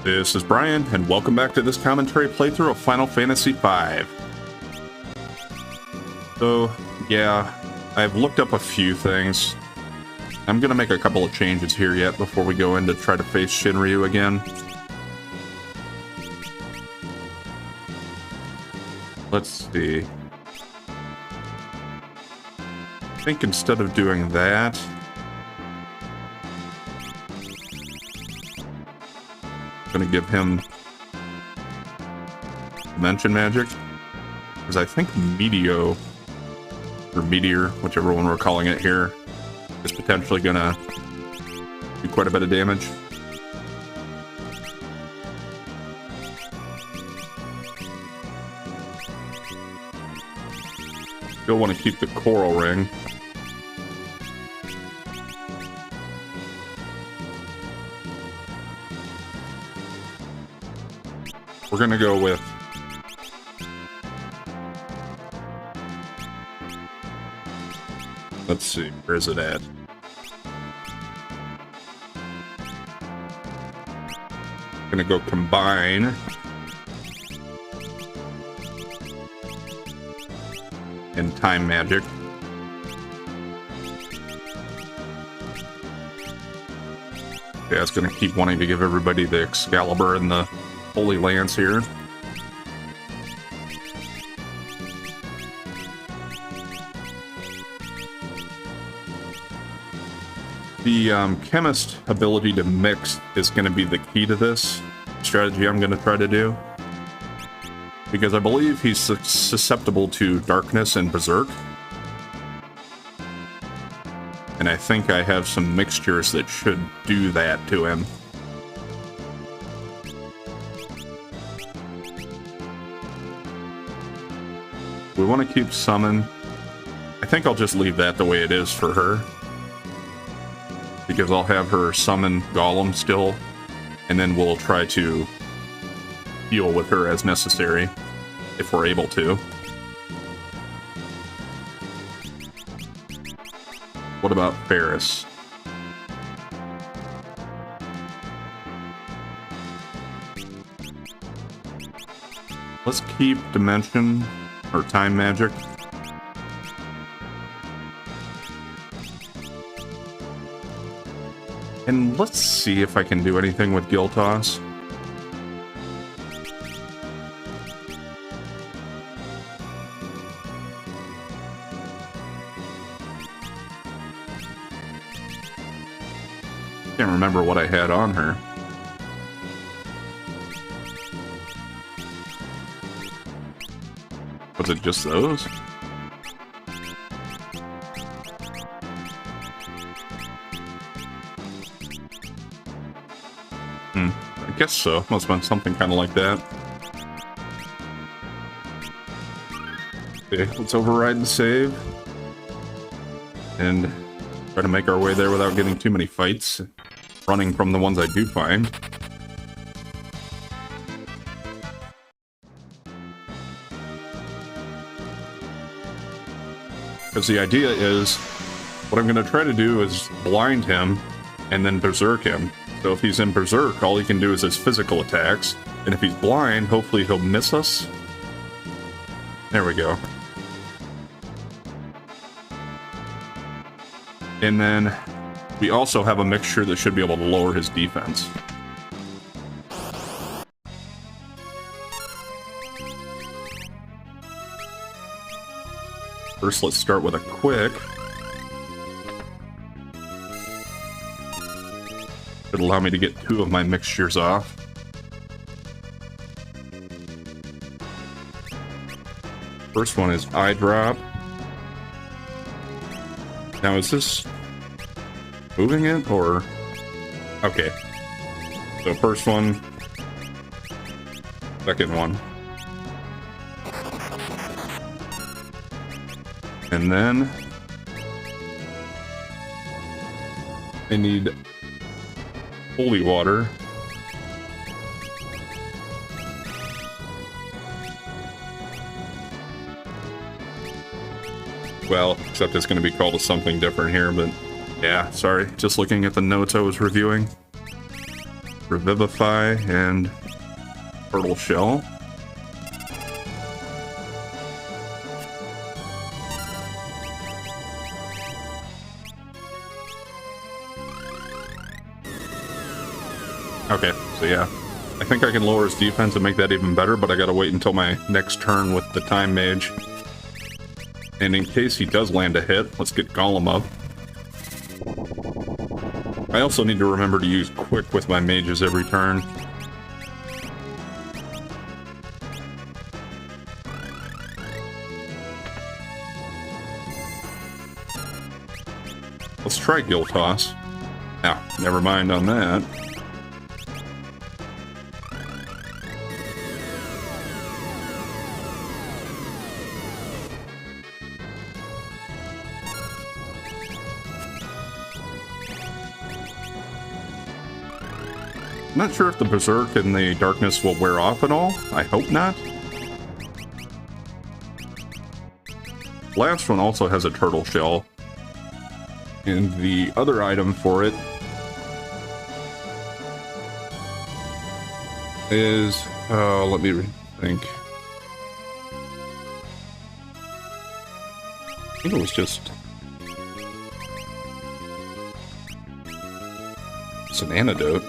This is Brian, and welcome back to this commentary playthrough of Final Fantasy V. So, yeah, I've looked up a few things. I'm gonna make a couple of changes here yet before we go in to try to face Shinryu again. Let's see. I think instead of doing that, I'm gonna give him Dimension Magic, because I think Meteor, whichever one we're calling it here, is potentially gonna do quite a bit of damage. Still want to keep the Coral Ring. We're gonna go with let's see, where is it at? Gonna go Combine and Time Magic. Yeah, it's gonna keep wanting to give everybody the Excalibur and the Holy Lance here. The Chemist ability to mix is going to be the key to this strategy I'm going to try to do. Because I believe he's susceptible to Darkness and Berserk. And I think I have some mixtures that should do that to him. We want to keep Summon. I think I'll just leave that the way it is for her. Because I'll have her summon Golem still, and then we'll try to heal with her as necessary, if we're able to. What about Ferris? Let's keep Dimension or Time Magic. And let's see if I can do anything with Gil Toss. Can't remember what I had on her. Was it just those? I guess so. Must have been something kind of like that. Okay, let's override the save. And try to make our way there without getting too many fights. Running from the ones I do find. Because the idea is, what I'm going to try to do is blind him and then berserk him. So if he's in Berserk, all he can do is his physical attacks. And if he's blind, hopefully he'll miss us. There we go. And then we also have a mixture that should be able to lower his defense. First, let's start with a quick. It'll allow me to get 2 of my mixtures off. First one is Eye Drop. Now is this moving it or... Okay. So first one. Second one. And then I need Holy Water. Well, except it's going to be called something different here, but yeah, sorry. Just looking at the notes I was reviewing. Revivify and Turtle Shell. Okay, so yeah. I think I can lower his defense and make that even better, but I gotta wait until my next turn with the Time Mage. And in case he does land a hit, let's get Golem up. I also need to remember to use Quick with my mages every turn. Let's try Gill Toss. Now, never mind on that. I'm not sure if the Berserk and the Darkness will wear off at all. I hope not. Last one also has a Turtle Shell. And the other item for it is... let me think. I think it was just... It's an antidote.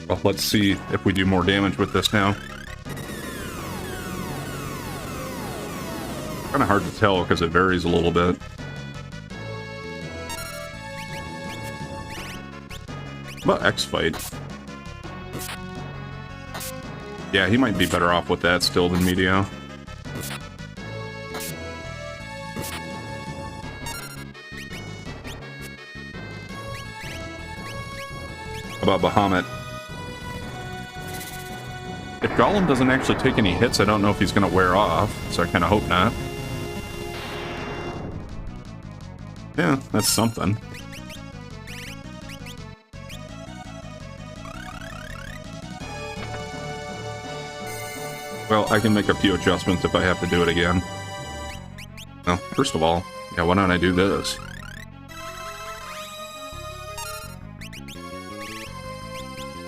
Well, let's see if we do more damage with this now. Kind of hard to tell because it varies a little bit. What about X-Fight? Yeah, he might be better off with that still than Meteo. How about Bahamut? If Golem doesn't actually take any hits, I don't know if he's going to wear off, so I kind of hope not. Yeah, that's something. Well, I can make a few adjustments if I have to do it again. Well, first of all, yeah, why don't I do this?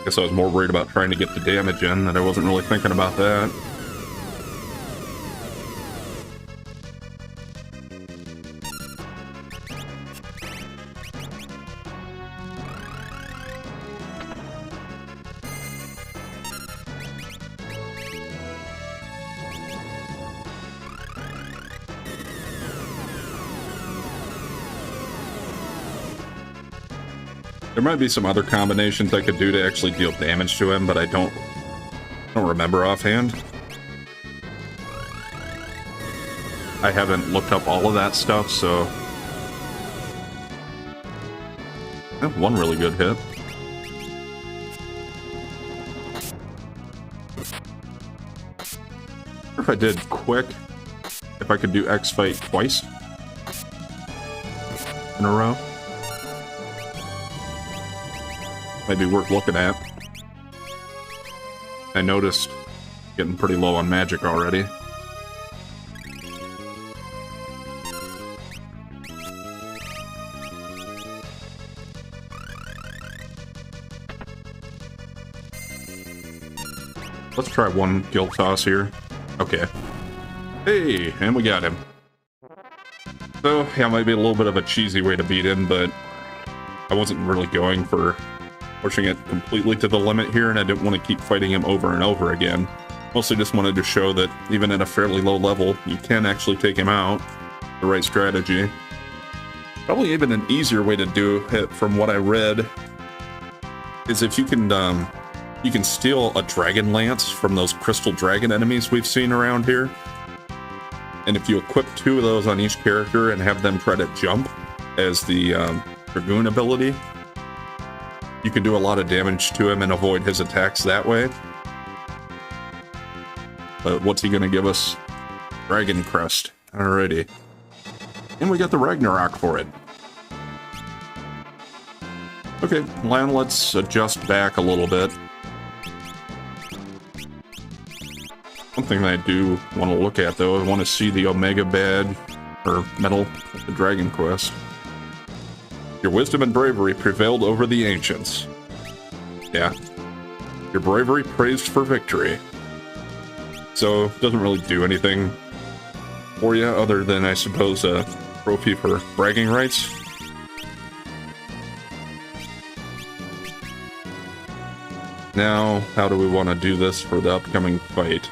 Guess I was more worried about trying to get the damage in, that I wasn't really thinking about that. There might be some other combinations I could do to actually deal damage to him, but I don't remember offhand. I haven't looked up all of that stuff, so... Yeah, one really good hit. Or if I did Quick, if I could do X-Fight twice in a row. Might be worth looking at. I noticed getting pretty low on magic already. Let's try one Gill Toss here. Okay. Hey, and we got him. So, yeah, might be a little bit of a cheesy way to beat him, but I wasn't really going for pushing it completely to the limit here, and I didn't want to keep fighting him over and over again. Mostly just wanted to show that even at a fairly low level, you can actually take him out. The right strategy. Probably even an easier way to do it, from what I read, is if you can steal a Dragon Lance from those Crystal Dragon enemies we've seen around here. And if you equip 2 of those on each character and have them try to jump as the Dragoon ability, you can do a lot of damage to him and avoid his attacks that way. But what's he gonna give us? Dragon Crest. Alrighty. And we got the Ragnarok for it. Okay, now let's adjust back a little bit. One thing that I do want to look at, though, I want to see the Omega badge, or medal of the Dragon Quest. Your wisdom and bravery prevailed over the ancients. Yeah. Your bravery praised for victory. So, it doesn't really do anything for you other than, I suppose, a trophy for bragging rights. Now, how do we want to do this for the upcoming fight?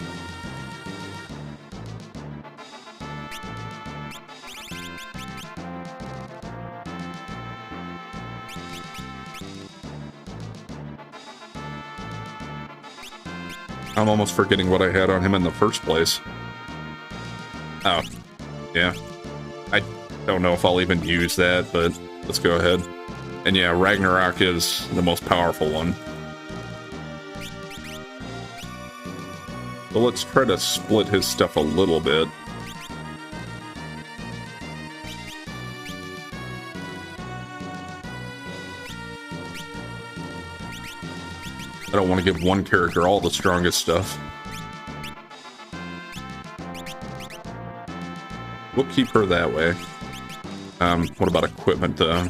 I'm almost forgetting what I had on him in the first place. Oh, yeah. I don't know if I'll even use that, but let's go ahead. And yeah, Ragnarok is the most powerful one. But let's try to split his stuff a little bit. I don't want to give one character all the strongest stuff. We'll keep her that way. What about equipment, though?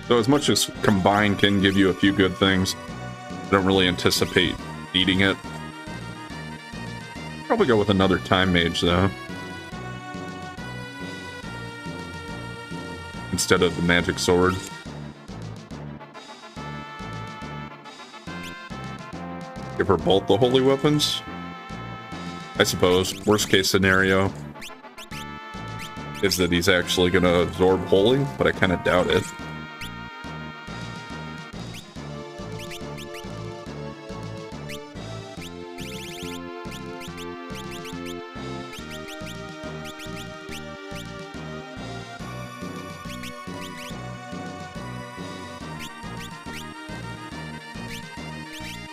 So as much as Combine can give you a few good things, I don't really anticipate needing it. Probably go with another Time Mage, though. Instead of the Magic Sword. Give her both the Holy Weapons? I suppose. Worst case scenario is that he's actually going to absorb Holy, but I kind of doubt it.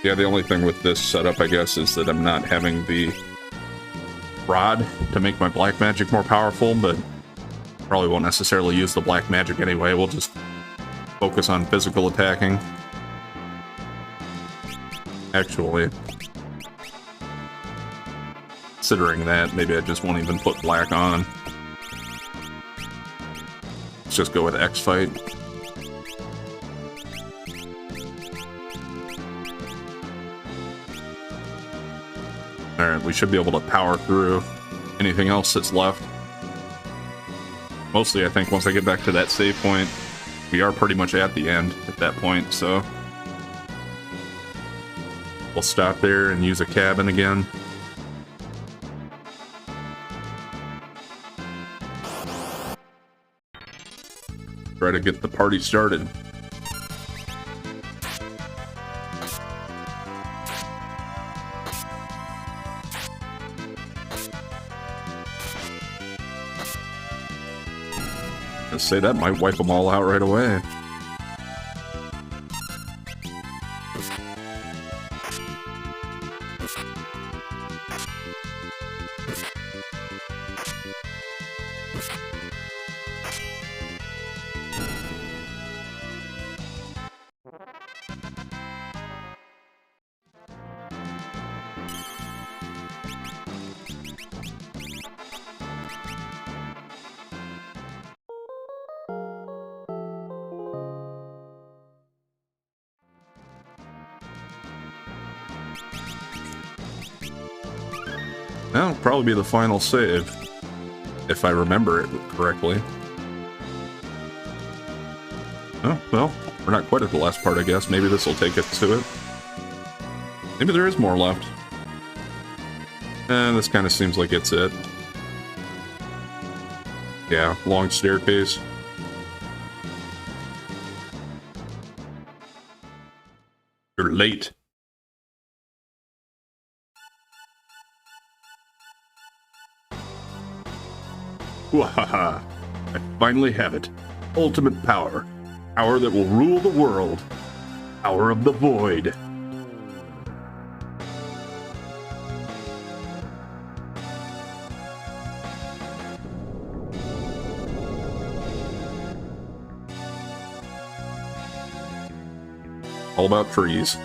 Yeah, the only thing with this setup, I guess, is that I'm not having the rod to make my black magic more powerful, but probably won't necessarily use the black magic anyway. We'll just focus on physical attacking. Actually, considering that, maybe I just won't even put black on. Let's just go with X-Fight. Alright, we should be able to power through anything else that's left. Mostly, I think, once I get back to that save point, we are pretty much at the end at that point, so we'll stop there and use a cabin again. Try to get the party started. Say that might wipe them all out right away. That'll probably be the final save, if I remember it correctly. Oh, well, we're not quite at the last part, I guess. Maybe this will take us to it. Maybe there is more left. This kind of seems like it's it. Yeah, long staircase. You're late. Wahaha! I finally have it. Ultimate power. Power that will rule the world. Power of the Void. All about trees.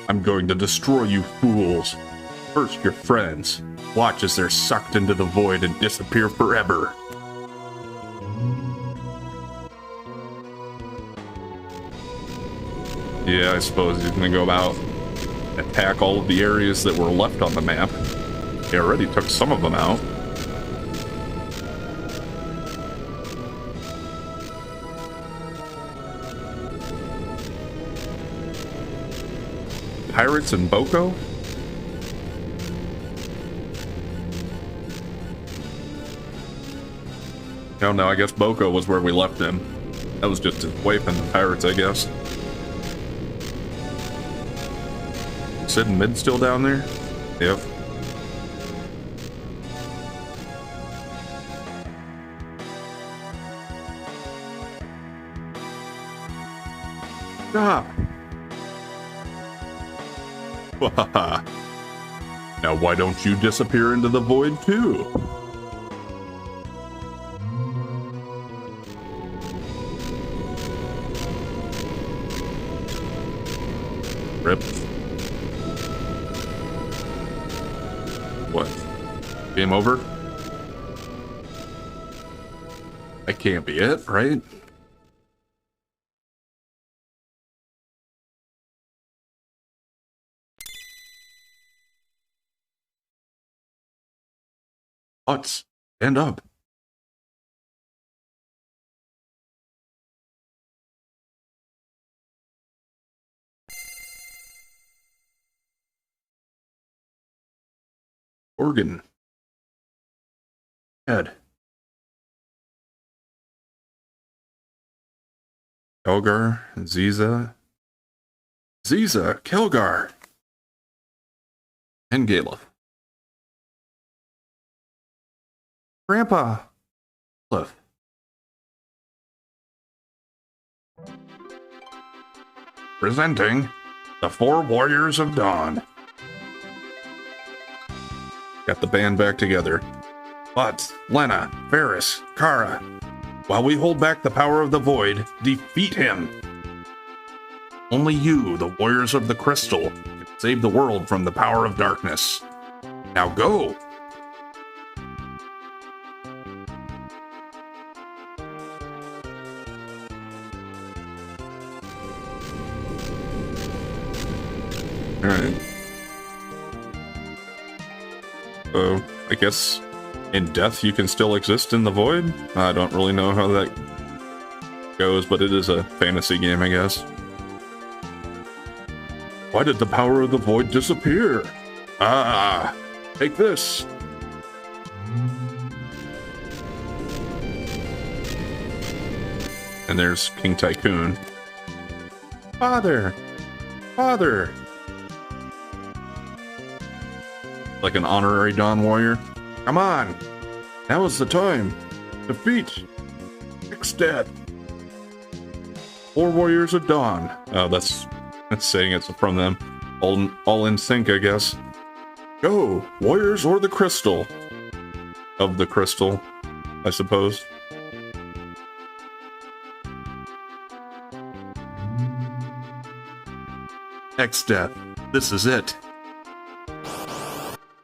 I'm going to destroy you fools. First your friends. Watch as they're sucked into the void and disappear forever. Yeah, I suppose he's gonna go about attack all of the areas that were left on the map. He already took some of them out. Pirates and Boko? No, I guess Boko was where we left him. That was just his wife and the pirates, I guess. Sid and Mid still down there? Yep. Stop! Now why don't you disappear into the void too? Rip. What? Game over? That can't be it, right? Butts, stand up. Organ. Head. Kelgar, Ziza. Ziza, Kelgar. And Galef. Grandpa. Cliff. Presenting the 4 Warriors of Dawn. Got the band back together. But Lena, Varys, Kara. While we hold back the power of the void, defeat him. Only you, the Warriors of the Crystal, can save the world from the power of darkness. Now go! Alright. So, I guess in death you can still exist in the void? I don't really know how that goes, but it is a fantasy game, I guess. Why did the power of the void disappear? Ah, take this. And there's King Tycoon. Father! Father! Like an honorary Dawn Warrior. Come on! Now is the time! Defeat! Fix death! 4 Warriors of Dawn. Oh, that's saying it's from them. All in sync, I guess. Go! Warriors or the Crystal. Of the Crystal, I suppose. X death. This is it.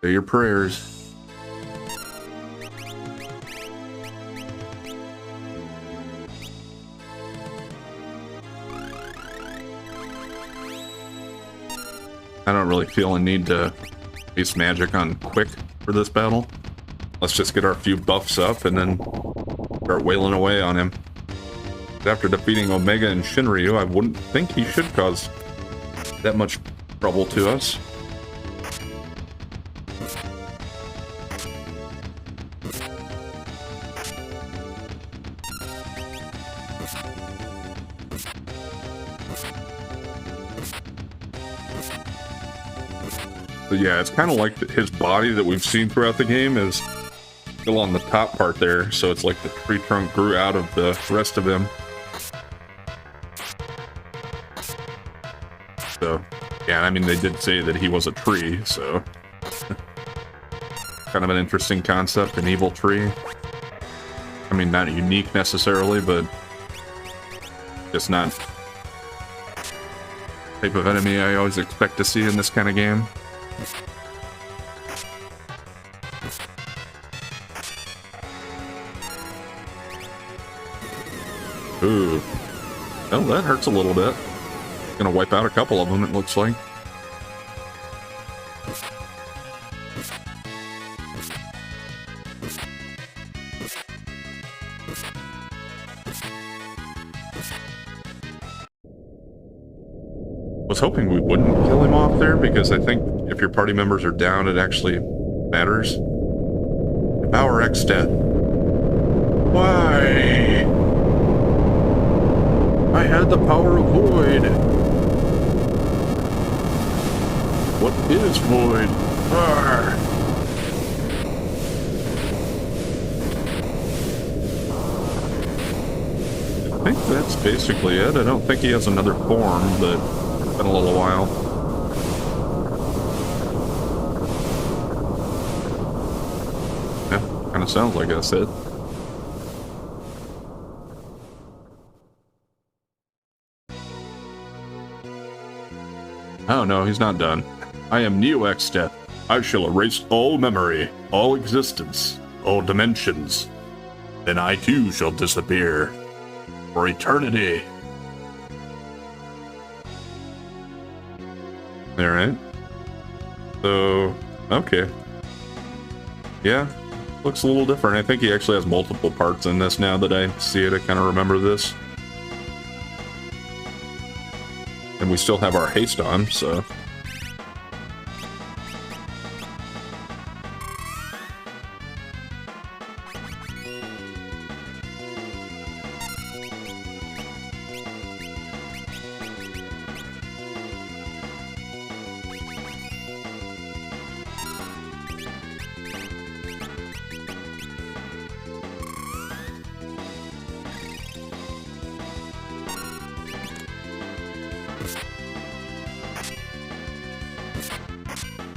Say your prayers. I don't really feel a need to base magic on quick for this battle. Let's just get our few buffs up and then start wailing away on him. After defeating Omega and Shinryu, I wouldn't think he should cause that much trouble to us. But yeah, it's kind of like his body that we've seen throughout the game is still on the top part there, so it's like the tree trunk grew out of the rest of him. So, yeah, I mean, they did say that he was a tree, so... kind of an interesting concept, an evil tree. I mean, not unique necessarily, but Just not type of enemy I always expect to see in this kind of game. Ooh. Oh, that hurts a little bit. Gonna wipe out a couple of them, it looks like. Was hoping we wouldn't kill him off there, because I think if your party members are down, it actually matters. Power X death. Why? I had the power of void. What is void? Arr. I think that's basically it. I don't think he has another form, but it's been a little while. Yeah, kind of sounds like that's it. Oh no, he's not done. I am Neo-X Death. I shall erase all memory, all existence, all dimensions. Then I too shall disappear. For eternity. Alright. So, okay. Yeah, looks a little different. I think he actually has multiple parts in this now that I see it. I kind of remember this. And we still have our haste on, so...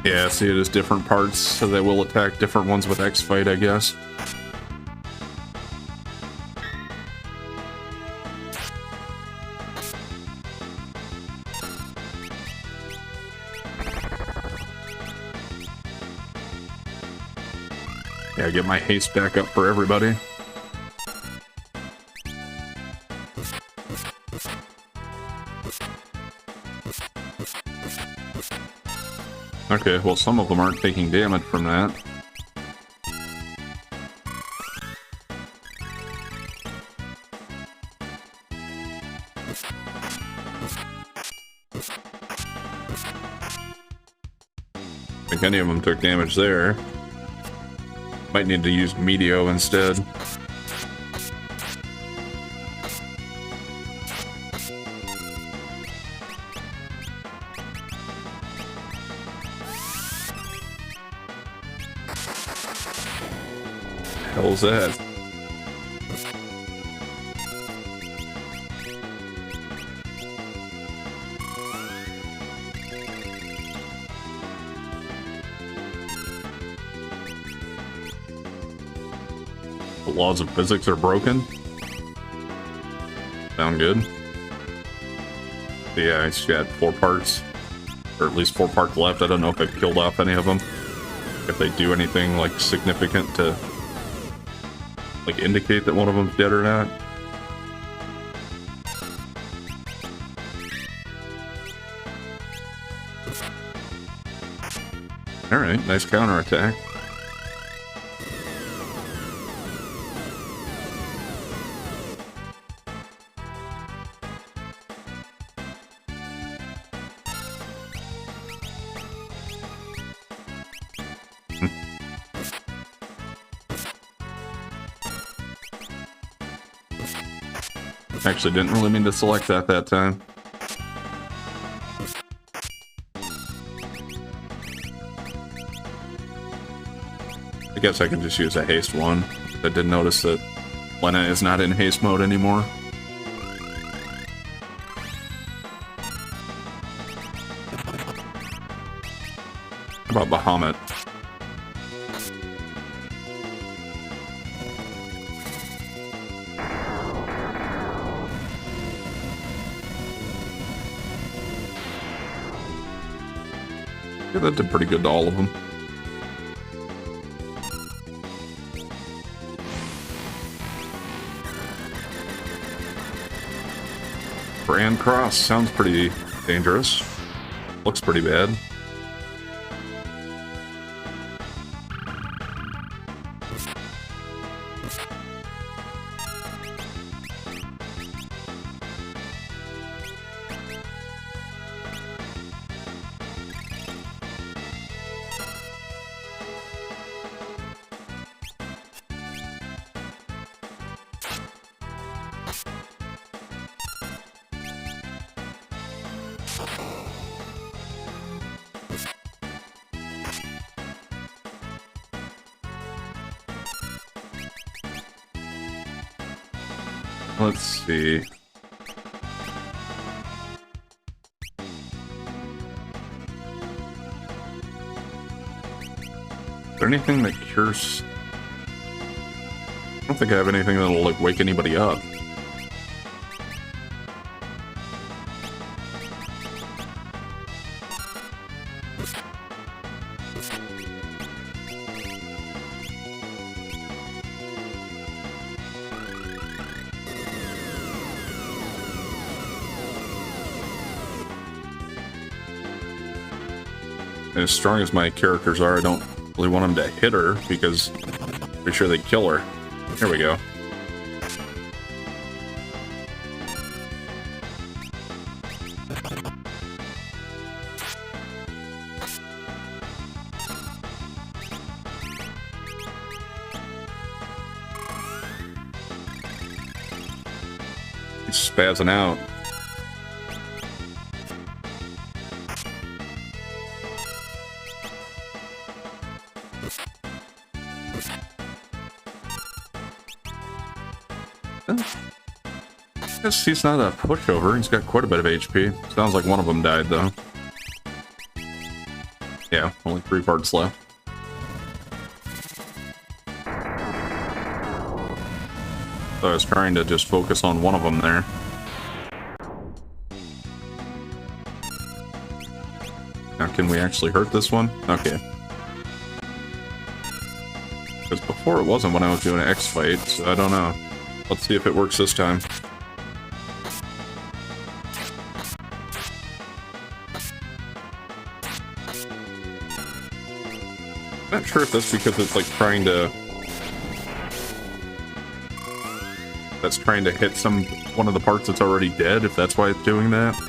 Yeah, see it as different parts, so they will attack different ones with X-Fight, I guess. Yeah, get my haste back up for everybody. Okay, well some of them aren't taking damage from that. I think any of them took damage there. Might need to use Meteo instead. Hell's that? The laws of physics are broken. Sound good. Yeah, it's got 4 parts, or at least 4 parts left. I don't know if I've killed off any of them. If they do anything like significant to like indicate that one of them's dead or not. Alright, nice counterattack. Actually didn't really mean to select that time. I guess I can just use a haste one. I did notice that Lena is not in haste mode anymore. How about Bahamut? Yeah, that did pretty good to all of them. Brand Cross sounds pretty dangerous. Looks pretty bad. Let's see. Is there anything that cures? I don't think I have anything that'll like wake anybody up. As strong as my characters are, I don't really want them to hit her because I'm pretty sure they'd kill her. Here we go. He's spazzing out. I guess he's not a pushover. He's got quite a bit of HP. Sounds like one of them died, though. Yeah, only 3 parts left. So I was trying to just focus on one of them there. Now, can we actually hurt this one? Okay. Because before it wasn't when I was doing an X fight, so I don't know. Let's see if it works this time. I'm not sure if that's because it's like trying to... That's trying to hit one of the parts that's already dead, if that's why it's doing that.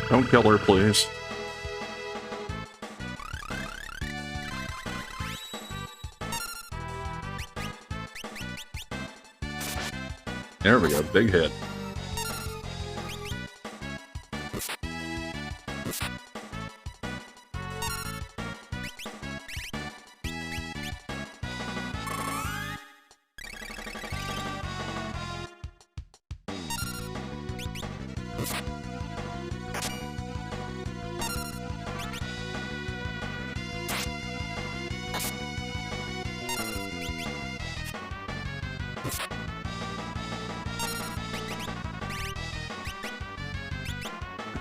Don't kill her, please. There we go, big hit.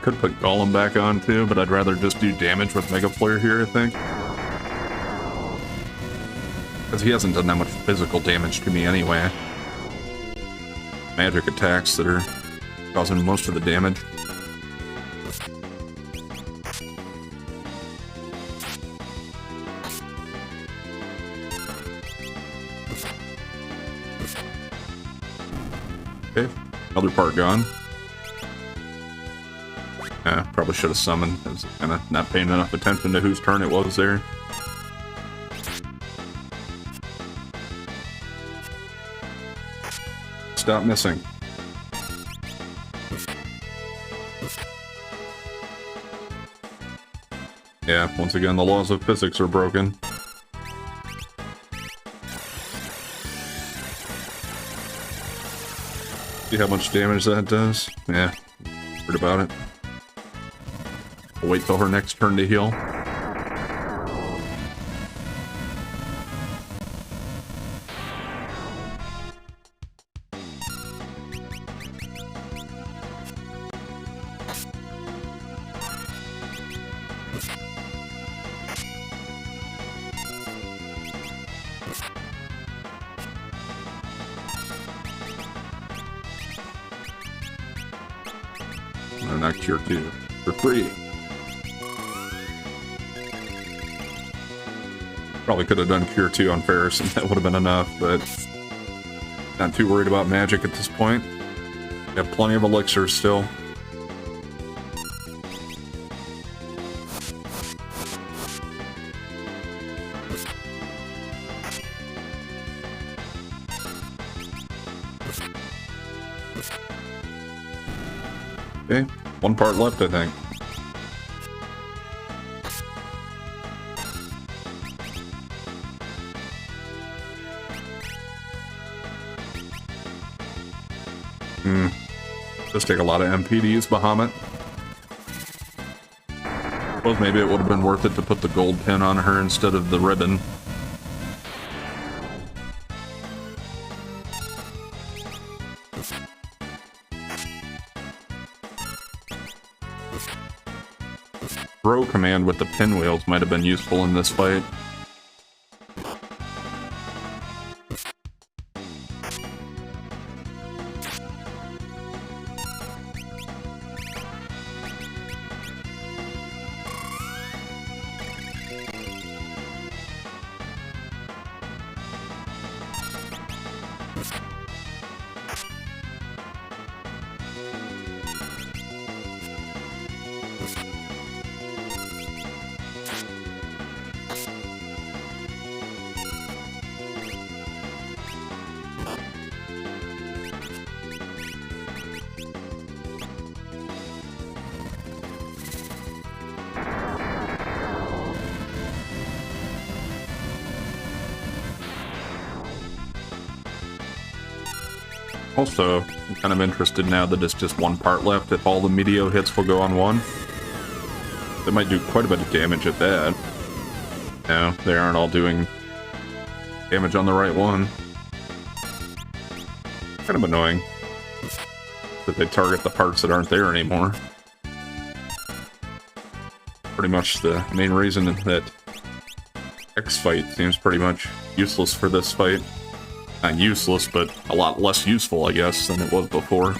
Could put Golem back on too, but I'd rather just do damage with Mega Flare here, I think. Because he hasn't done that much physical damage to me anyway. Magic attacks that are causing most of the damage. Okay, other part gone. Probably should have summoned. I was kind of not paying enough attention to whose turn it was there. Stop missing. Yeah, once again, the laws of physics are broken. See how much damage that does? Yeah, heard about it. I'll wait till her next turn to heal. No, not Cure 2. For free. Probably could have done Cure 2 on Ferris and that would have been enough, but not too worried about magic at this point. Got plenty of elixirs still. Okay, one part left, I think. Does take a lot of MP to use Bahamut. Suppose maybe it would have been worth it to put the gold pin on her instead of the ribbon. Throw command with the pinwheels might have been useful in this fight. Also, I'm kind of interested now that it's just one part left, if all the Meteor hits will go on one. They might do quite a bit of damage at that. No, they aren't all doing damage on the right one. Kind of annoying that they target the parts that aren't there anymore. Pretty much the main reason that X fight seems pretty much useless for this fight. Not useless, but a lot less useful, I guess, than it was before.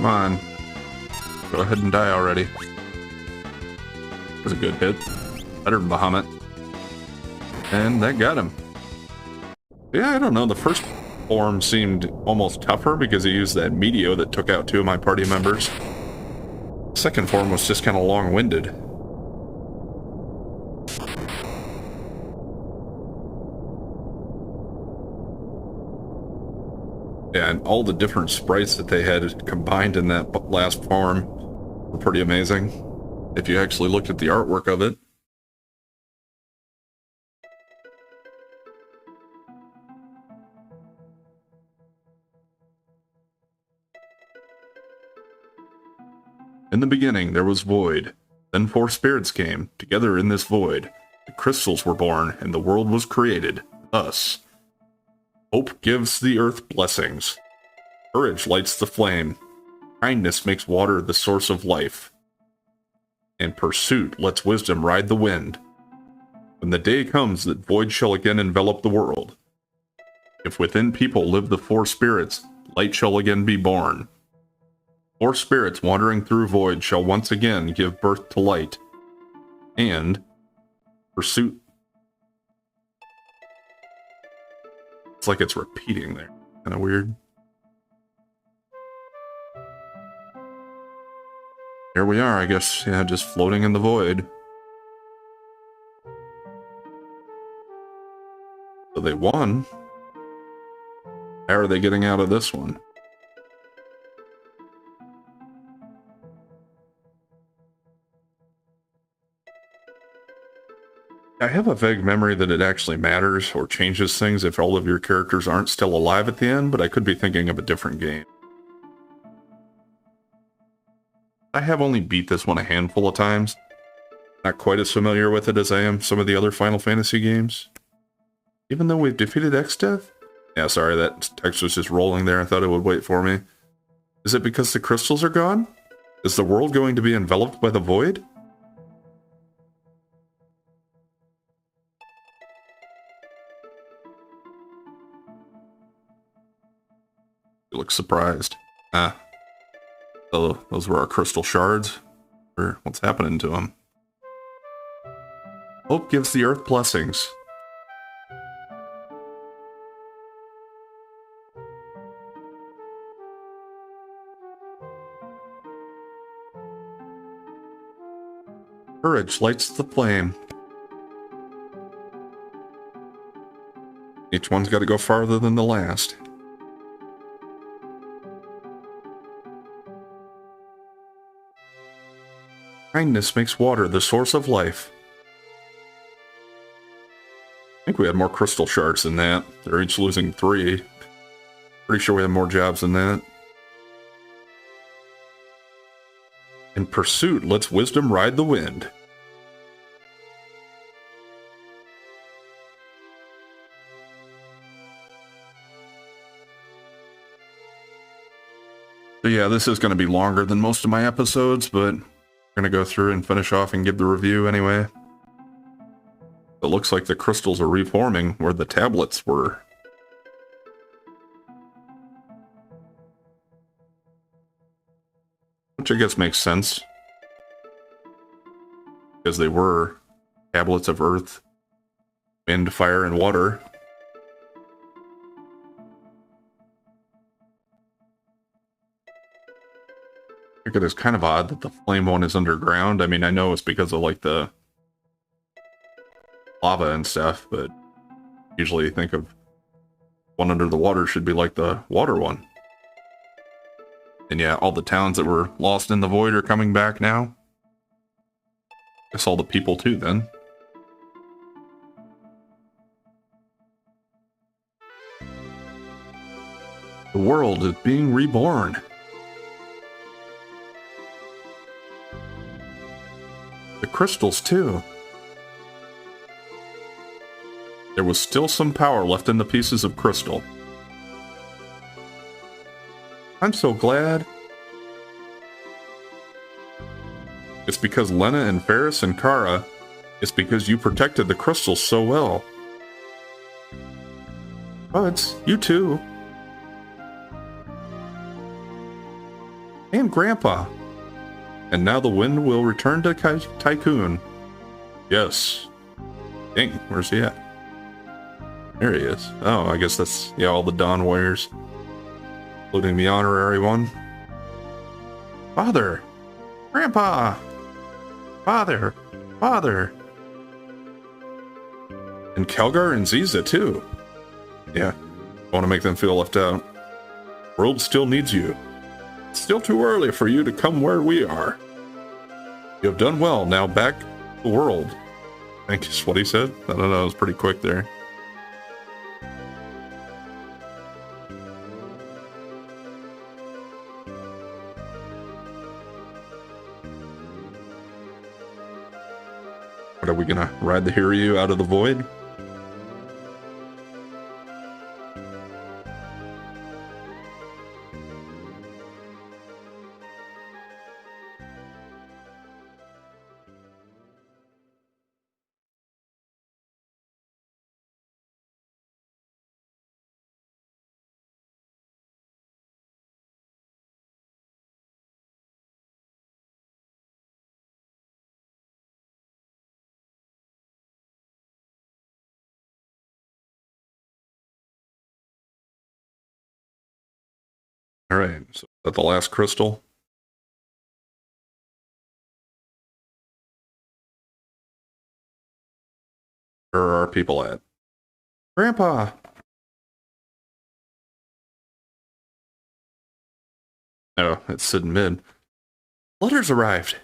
Come on. Go ahead and die already. That was a good hit. Better than Bahamut. And that got him. Yeah, I don't know. The first form seemed almost tougher because he used that Meteor that took out two of my party members. The second form was just kind of long-winded. Yeah, and all the different sprites that they had combined in that last form were pretty amazing, if you actually looked at the artwork of it. In the beginning there was void. Then four spirits came, together in this void. The crystals were born, and the world was created. Thus. Hope gives the earth blessings. Courage lights the flame. Kindness makes water the source of life. And pursuit lets wisdom ride the wind. When the day comes that void shall again envelop the world, If within people live the four spirits, light shall again be born. Four spirits wandering through void shall once again give birth to light. And pursuit. It's like it's repeating there. Kind of weird. Here we are, I guess, yeah, just floating in the void. So they won. How are they getting out of this one? I have a vague memory that it actually matters or changes things if all of your characters aren't still alive at the end, but I could be thinking of a different game. I have only beat this one a handful of times. Not quite as familiar with it as I am some of the other Final Fantasy games. Even though we've defeated X-Death? Yeah, sorry, that text was just rolling there. I thought it would wait for me. Is it because the crystals are gone? Is the world going to be enveloped by the void? You look surprised. Ah. Oh, those were our crystal shards. Or what's happening to them? Hope gives the earth blessings. Courage lights the flame. Each one's got to go farther than the last. Kindness makes water the source of life. I think we had more crystal shards than that. They're each losing 3. Pretty sure we have more jobs than that. In pursuit, lets wisdom ride the wind. So yeah, this is going to be longer than most of my episodes, but I'm going to go through and finish off and give the review anyway. It looks like the crystals are reforming where the tablets were. Which I guess makes sense. Because they were tablets of earth, wind, fire, and water. I think it is kind of odd that the flame one is underground. I mean, I know it's because of like the lava and stuff, but usually you think of one under the water should be like the water one. And yeah, all the towns that were lost in the void are coming back now. Guess all the people too, then. The world is being reborn. The crystals, too. There was still some power left in the pieces of crystal. I'm so glad. It's because Lena and Ferris and Kara. It's because you protected the crystals so well. Buds, you too. And Grandpa. And now the wind will return to Tycoon. Yes. Dang, where's he at? There he is. Oh, I guess that's, yeah, all the Dawn Warriors. Including the honorary one. Father! Grandpa! Father! Father! And Kelgar and Ziza, too. Yeah, I want to make them feel left out. World still needs you. It's still too early for you to come where we are. You have done well, now back to the world. I think that's what he said. I don't know, it was pretty quick there. What, are we gonna ride the Hiryu out of the void? Alright, so is that the last crystal? Where are our people at? Grandpa! Oh, it's Sid Mid. Letters arrived!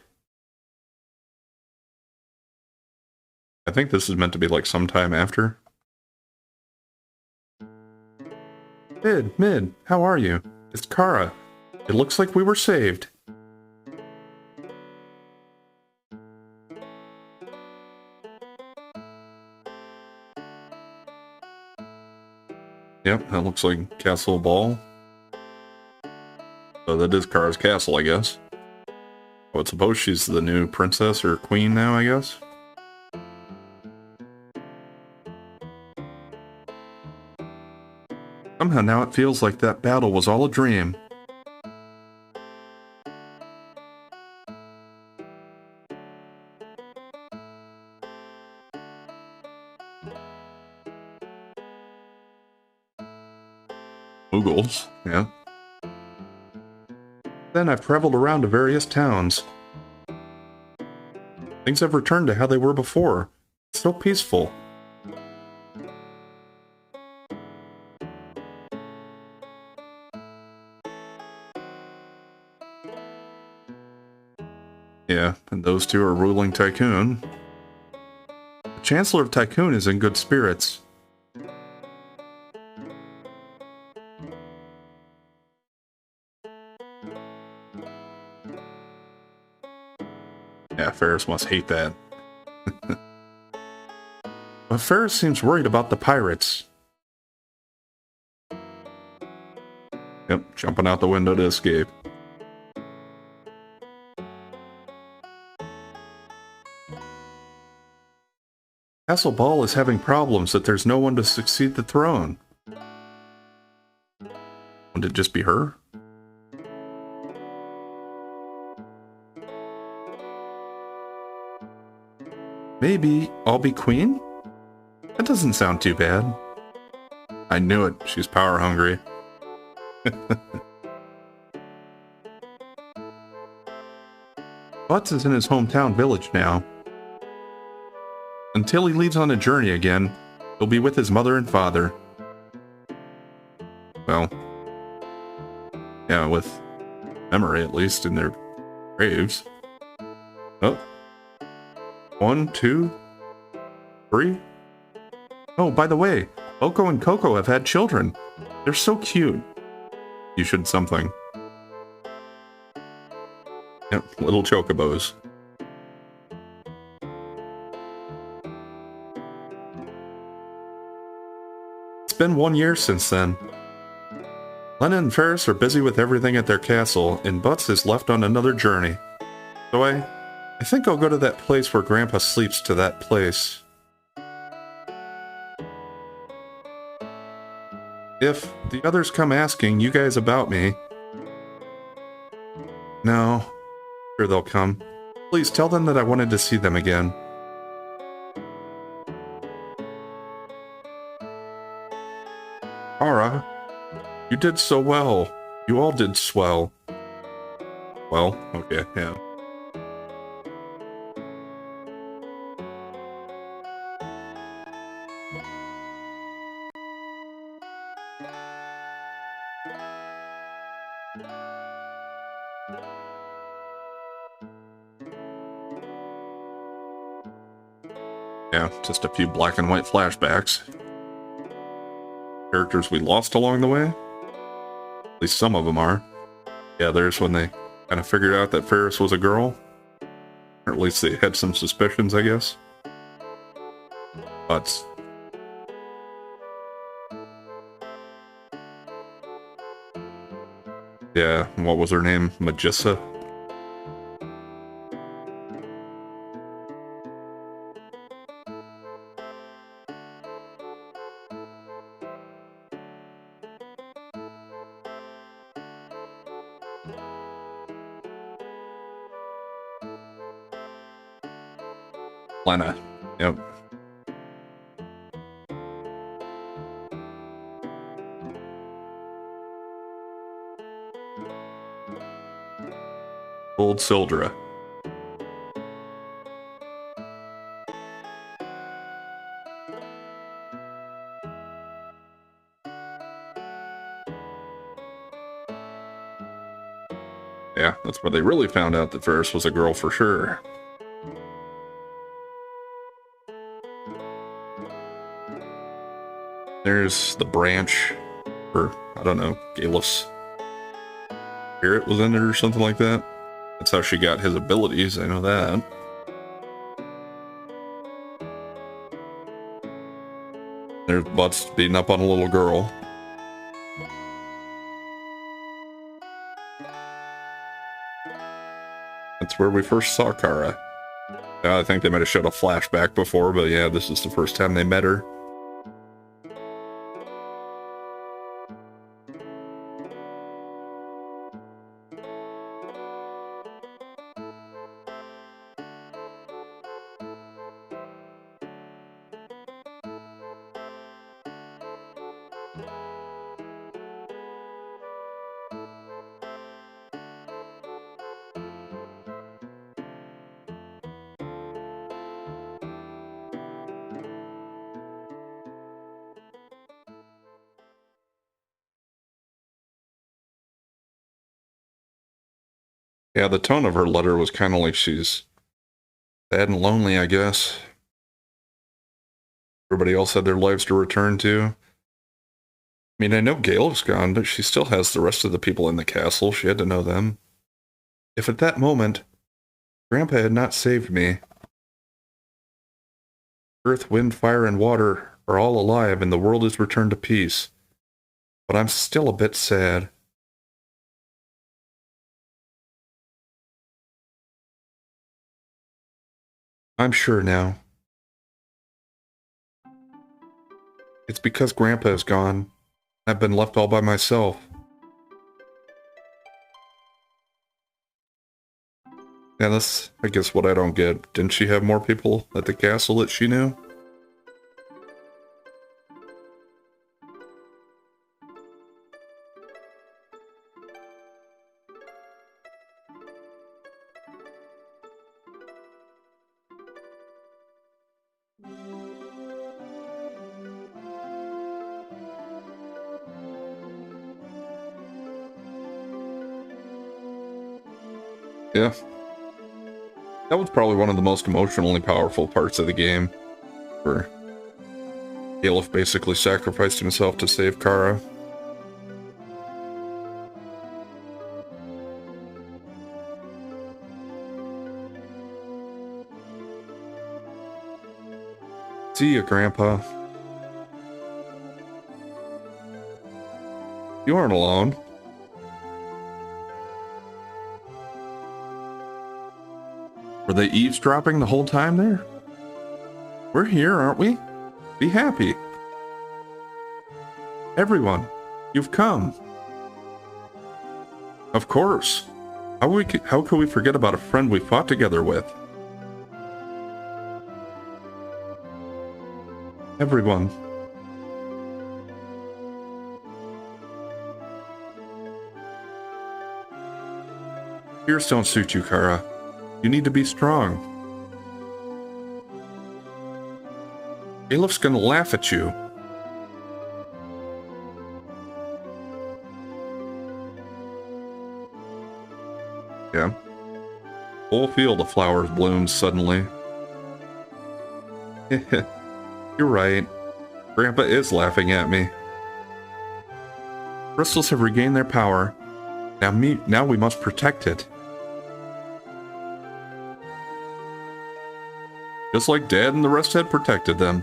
I think this is meant to be like sometime after. Mid, how are you? It's Kara. It looks like we were saved. Yep, that looks like Castle Ball. So that is Kara's castle, I guess. I would suppose she's the new princess or queen now, I guess. Somehow now it feels like that battle was all a dream. Mughals, yeah. Then I've traveled around to various towns. Things have returned to how they were before. It's so peaceful. Yeah, and those two are ruling Tycoon. The Chancellor of Tycoon is in good spirits. Yeah, Ferris must hate that. But Ferris seems worried about the pirates. Yep, jumping out the window to escape. Castle Ball is having problems that there's no one to succeed the throne. Wouldn't it just be her? Maybe I'll be queen? That doesn't sound too bad. I knew it. She's power hungry. Butts is in his hometown village now. Until he leaves on a journey again, he'll be with his mother and father. Well, yeah, with memory at least in their graves. Oh. 1, 2, 3. Oh, by the way, Oko and Coco have had children. They're so cute. You should something. Yep, little chocobos. It's been 1 year since then. Lena and Ferris are busy with everything at their castle, and Butts is left on another journey. So I think I'll go to that place where Grandpa sleeps to that place. If the others come asking you guys about me... No, sure they'll come. Please tell them that I wanted to see them again. Kara, you did so well. You all did swell. Well, okay, yeah. Yeah, just a few black and white flashbacks. Characters we lost along the way? At least some of them are. Yeah, there's when they kind of figured out that Ferris was a girl. Or at least they had some suspicions, I guess. But... yeah, what was her name? Magissa? Lena. Yep. Old Sildra. Yeah, that's where they really found out that Varys was a girl for sure. There's the branch, or I don't know, Galef's spirit was in it or something like that. That's how she got his abilities, I know that. There's Butts beating up on a little girl. That's where we first saw Kara. I think they might have showed a flashback before, but yeah, this is the first time they met her. Yeah, the tone of her letter was kind of like she's sad and lonely, I guess. Everybody else had their lives to return to. I mean, I know Galef's gone, but she still has the rest of the people in the castle. She had to know them. If at that moment, Grandpa had not saved me, earth, wind, fire, and water are all alive and the world is returned to peace. But I'm still a bit sad. I'm sure now. It's because Grandpa is gone. I've been left all by myself. Yeah, that's, I guess, what I don't get. Didn't she have more people at the castle that she knew? Yeah. That was probably one of the most emotionally powerful parts of the game, where Galef basically sacrificed himself to save Kara. See ya, Grandpa. You aren't alone. Were they eavesdropping the whole time there? We're here, aren't we? Be happy. Everyone, you've come. Of course. How could we forget about a friend we fought together with? Everyone. Fears don't suit you, Kara. You need to be strong. Galef's gonna laugh at you. Yeah. Whole field of flowers bloomed suddenly. You're right. Grandpa is laughing at me. Crystals have regained their power. Now we must protect it. Just like Dad and the rest had protected them.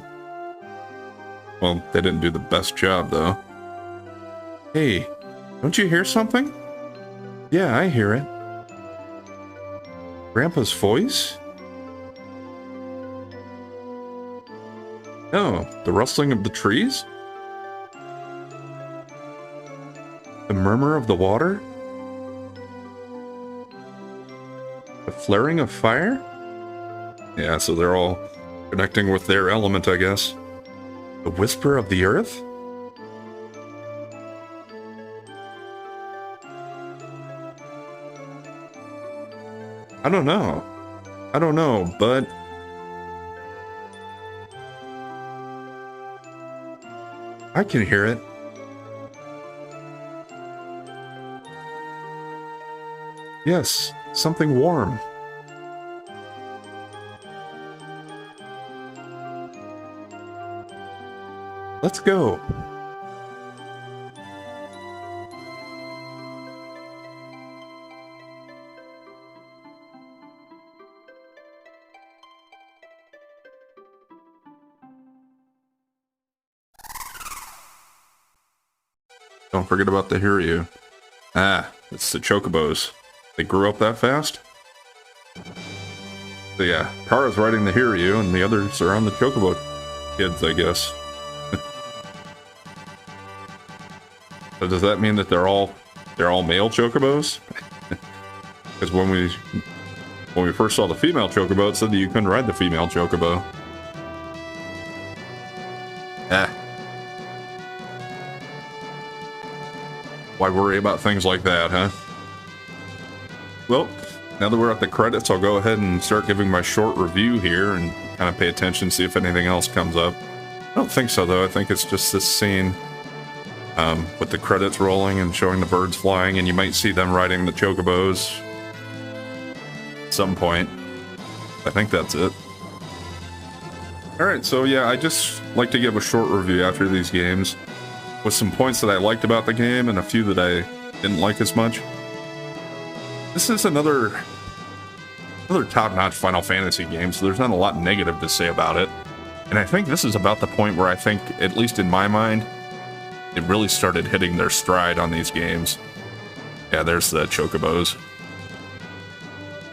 Well, they didn't do the best job, though. Hey, don't you hear something? Yeah, I hear it. Grandpa's voice? Oh, the rustling of the trees? The murmur of the water? The flaring of fire? Yeah, so they're all connecting with their element, I guess. The whisper of the earth? I don't know. I don't know, but I can hear it. Yes, something warm. Let's go. Don't forget about the Hiryu. Ah, it's the Chocobos. They grew up that fast? So yeah, Kara's riding the Hiryu, and the others are on the Chocobo kids, I guess. So does that mean that they're all male Chocobos? Because when we first saw the female Chocobo, it said that you couldn't ride the female Chocobo. Ah. Why worry about things like that, huh? Well, now that we're at the credits, I'll go ahead and start giving my short review here and kind of pay attention, see if anything else comes up. I don't think so, though. I think it's just this scene with the credits rolling and showing the birds flying, and you might see them riding the Chocobos at some point. I think that's it. Alright, so yeah, I just like to give a short review after these games, with some points that I liked about the game and a few that I didn't like as much. This is another top-notch Final Fantasy game, so there's not a lot negative to say about it. And I think this is about the point where I think, at least in my mind, it really started hitting their stride on these games. Yeah, there's the Chocobos.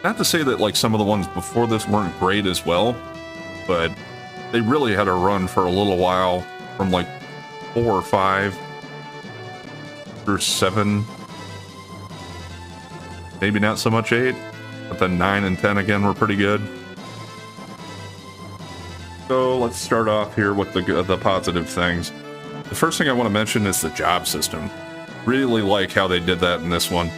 Not to say that like some of the ones before this weren't great as well, but they really had a run for a little while from like 4 or 5 through 7. Maybe not so much 8, but then 9 and 10 again were pretty good. So let's start off here with the positive things. The first thing I want to mention is the job system. Really like how they did that in this one.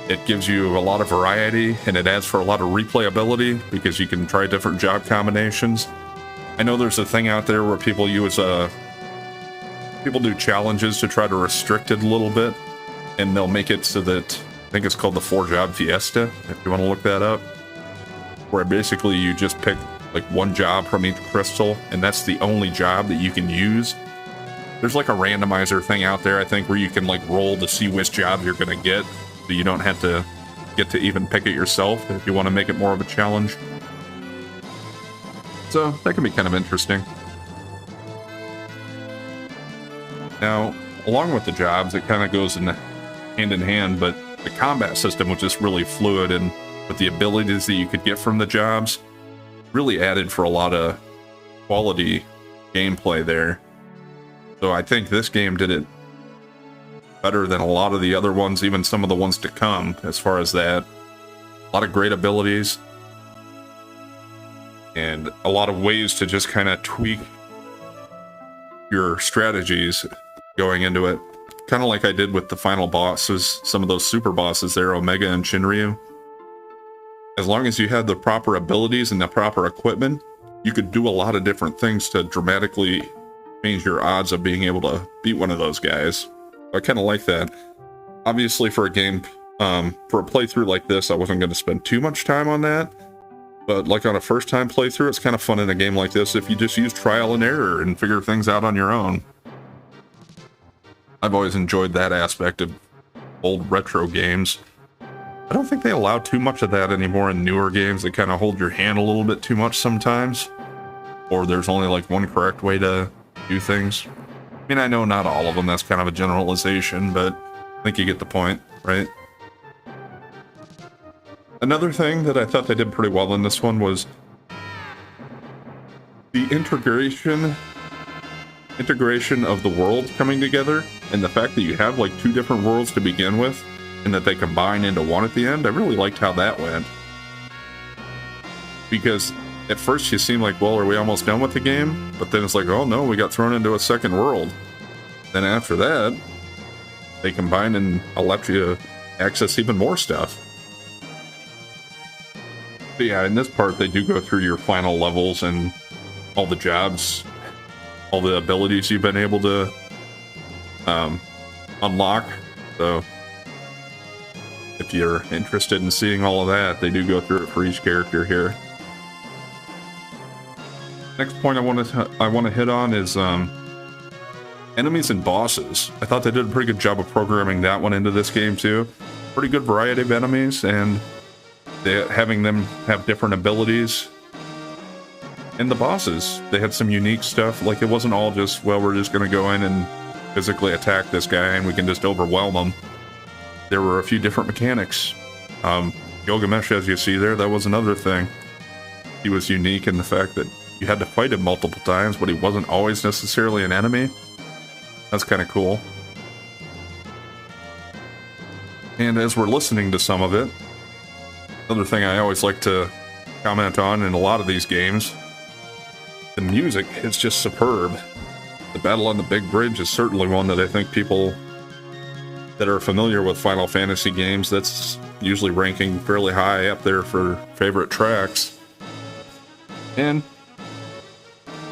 It gives you a lot of variety, and it adds for a lot of replayability because you can try different job combinations. I know there's a thing out there where people use people do challenges to try to restrict it a little bit, and they'll make it so that, I think it's called the 4-job fiesta, if you want to look that up, where basically you just pick like one job from each crystal, and that's the only job that you can use. There's like a randomizer thing out there, I think, where you can like roll to see which job you're going to get, so you don't have to get to even pick it yourself if you want to make it more of a challenge. So that can be kind of interesting. Now, along with the jobs, it kind of goes hand in hand, but the combat system was just really fluid, and with the abilities that you could get from the jobs, really added for a lot of quality gameplay there. So I think this game did it better than a lot of the other ones, even some of the ones to come, as far as that. A lot of great abilities, and a lot of ways to just kind of tweak your strategies going into it. Kind of like I did with the final bosses, some of those super bosses there, Omega and Shinryu. As long as you had the proper abilities and the proper equipment, you could do a lot of different things to dramatically change your odds of being able to beat one of those guys. I kind of like that. Obviously, for a game, for a playthrough like this, I wasn't going to spend too much time on that. But like on a first-time playthrough, it's kind of fun in a game like this if you just use trial and error and figure things out on your own. I've always enjoyed that aspect of old retro games. I don't think they allow too much of that anymore in newer games. They kind of hold your hand a little bit too much sometimes. Or there's only like one correct way to do things. I mean, I know not all of them, that's kind of a generalization, but I think you get the point, right? Another thing that I thought they did pretty well in this one was the integration of the worlds coming together, and the fact that you have like 2 different worlds to begin with, and that they combine into one at the end. I really liked how that went. Because at first you seem like, well, are we almost done with the game? But then it's like, oh no, we got thrown into a second world. Then after that, they combine and let you access even more stuff. But yeah, in this part, they do go through your final levels and all the jobs, all the abilities you've been able to unlock. So if you're interested in seeing all of that, they do go through it for each character here. Next point I want to hit on is enemies and bosses. I thought they did a pretty good job of programming that one into this game too. Pretty good variety of enemies, and having them have different abilities. And the bosses, they had some unique stuff. Like, it wasn't all just, well, we're just going to go in and physically attack this guy and we can just overwhelm him. There were a few different mechanics. Gilgamesh, as you see there, that was another thing. He was unique in the fact that you had to fight him multiple times, but he wasn't always necessarily an enemy. That's kind of cool. And as we're listening to some of it, another thing I always like to comment on in a lot of these games, the music is just superb. The Battle on the Big Bridge is certainly one that I think people that are familiar with Final Fantasy games, that's usually ranking fairly high up there for favorite tracks. And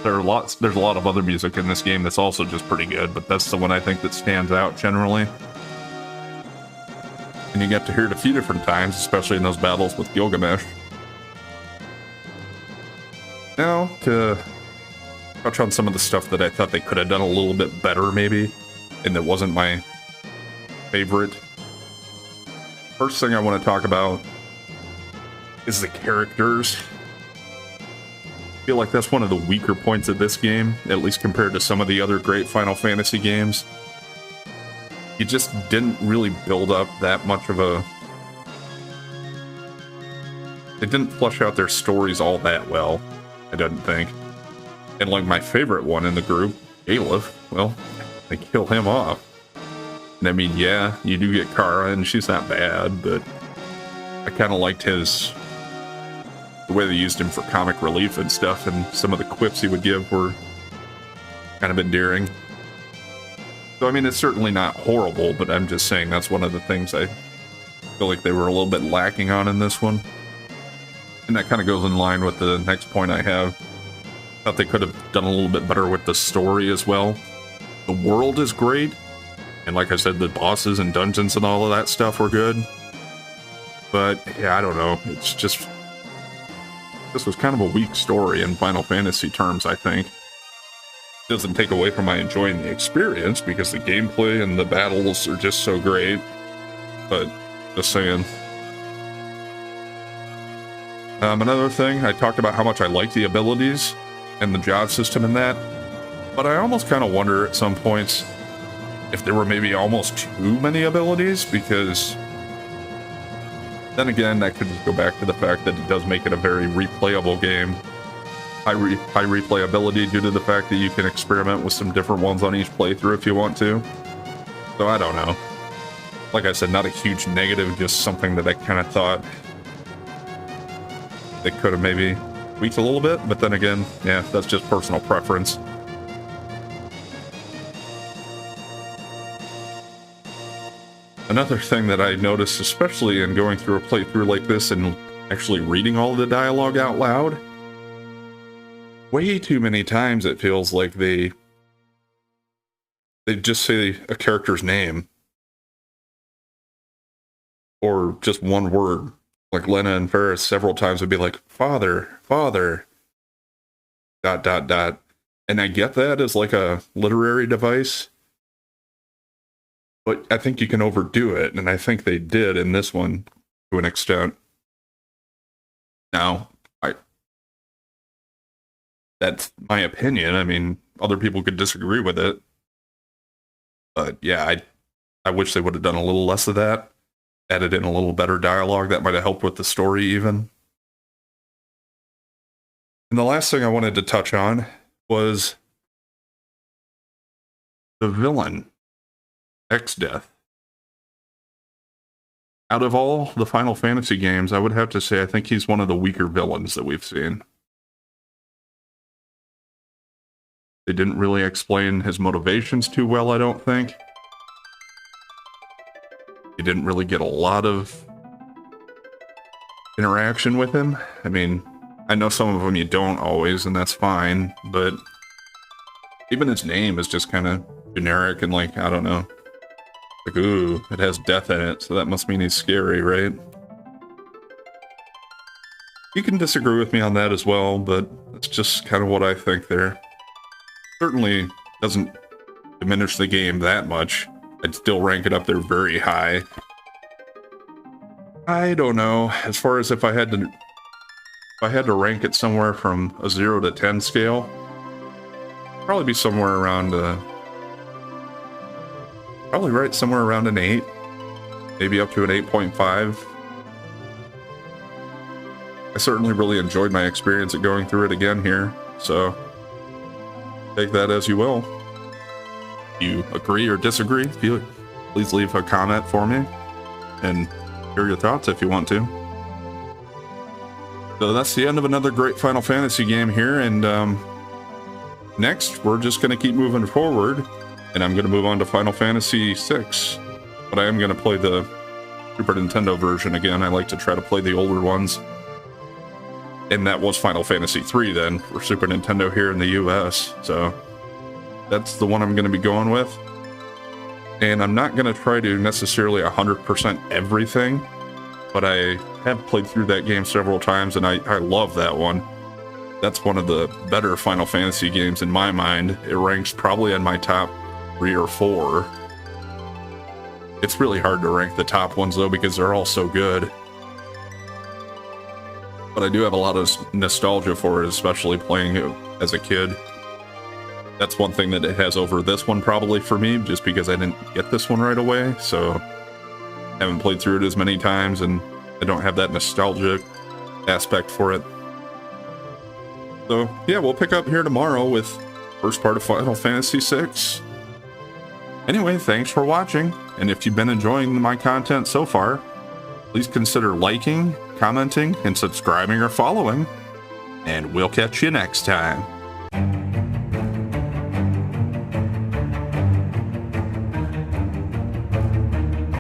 there's a lot of other music in this game that's also just pretty good, but that's the one I think that stands out generally. And you get to hear it a few different times, especially in those battles with Gilgamesh. Now, to touch on some of the stuff that I thought they could have done a little bit better, maybe, and that wasn't my favorite. First thing I want to talk about is the characters. I feel like that's one of the weaker points of this game, at least compared to some of the other great Final Fantasy games. You just didn't really build up that much of a... They didn't flesh out their stories all that well, I didn't think. And like my favorite one in the group, Aleph, well, they kill him off. And I mean, yeah, you do get Kara, and she's not bad, but I kind of liked the way they used him for comic relief and stuff, and some of the quips he would give were kind of endearing. So, I mean, it's certainly not horrible, but I'm just saying that's one of the things I feel like they were a little bit lacking on in this one. And that kind of goes in line with the next point I have. I thought they could have done a little bit better with the story as well. The world is great, and like I said, the bosses and dungeons and all of that stuff were good. But, yeah, I don't know. It's just... This was kind of a weak story in Final Fantasy terms, I think. It doesn't take away from my enjoying the experience, because the gameplay and the battles are just so great. But, just saying. Another thing, I talked about how much I like the abilities and the job system in that, but I almost kind of wonder at some points if there were maybe almost too many abilities, because then again, that could just go back to the fact that it does make it a very replayable game. High replayability due to the fact that you can experiment with some different ones on each playthrough if you want to. So I don't know. Like I said, not a huge negative, just something that I kind of thought they could have maybe tweaked a little bit, but then again, yeah, that's just personal preference. Another thing that I noticed, especially in going through a playthrough like this and actually reading all the dialogue out loud, way too many times it feels like they just say a character's name. Or just one word. Like Lena and Ferris several times would be like, father, father, ... And I get that as like a literary device, but I think you can overdo it, and I think they did in this one to an extent. Now, that's my opinion. I mean, other people could disagree with it, but yeah, I wish they would have done a little less of that. Added in a little better dialogue that might have helped with the story even. And the last thing I wanted to touch on was the villain, Exdeath. Out of all the Final Fantasy games, I would have to say I think he's one of the weaker villains that we've seen. They didn't really explain his motivations too well, I don't think. You didn't really get a lot of interaction with him. I mean, I know some of them you don't always, and that's fine, but even his name is just kind of generic and like, I don't know. Like, ooh, it has death in it, so that must mean he's scary, right? You can disagree with me on that as well, but it's just kind of what I think there. Certainly doesn't diminish the game that much. I'd still rank it up there very high. I don't know, as far as if I had to rank it somewhere from a 0 to 10 scale, probably be somewhere around probably right somewhere around an 8, maybe up to an 8.5. I certainly really enjoyed my experience at going through it again here, so take that as you will. If you agree or disagree, please leave a comment for me and hear your thoughts if you want to. So that's the end of another great Final Fantasy game here, and next we're just going to keep moving forward, and I'm going to move on to Final Fantasy VI, but I am going to play the Super Nintendo version again. I like to try to play the older ones. And that was Final Fantasy III then, for Super Nintendo here in the US. So that's the one I'm going to be going with. And I'm not going to try to necessarily 100% everything, but I have played through that game several times, and I love that one. That's one of the better Final Fantasy games in my mind. It ranks probably in my top 3 or 4. It's really hard to rank the top ones, though, because they're all so good. But I do have a lot of nostalgia for it, especially playing it as a kid. That's one thing that it has over this one probably for me, just because I didn't get this one right away, so I haven't played through it as many times, and I don't have that nostalgic aspect for it. So yeah, we'll pick up here tomorrow with first part of Final Fantasy VI. Anyway, thanks for watching, and if you've been enjoying my content so far, please consider liking, commenting, and subscribing or following, and we'll catch you next time.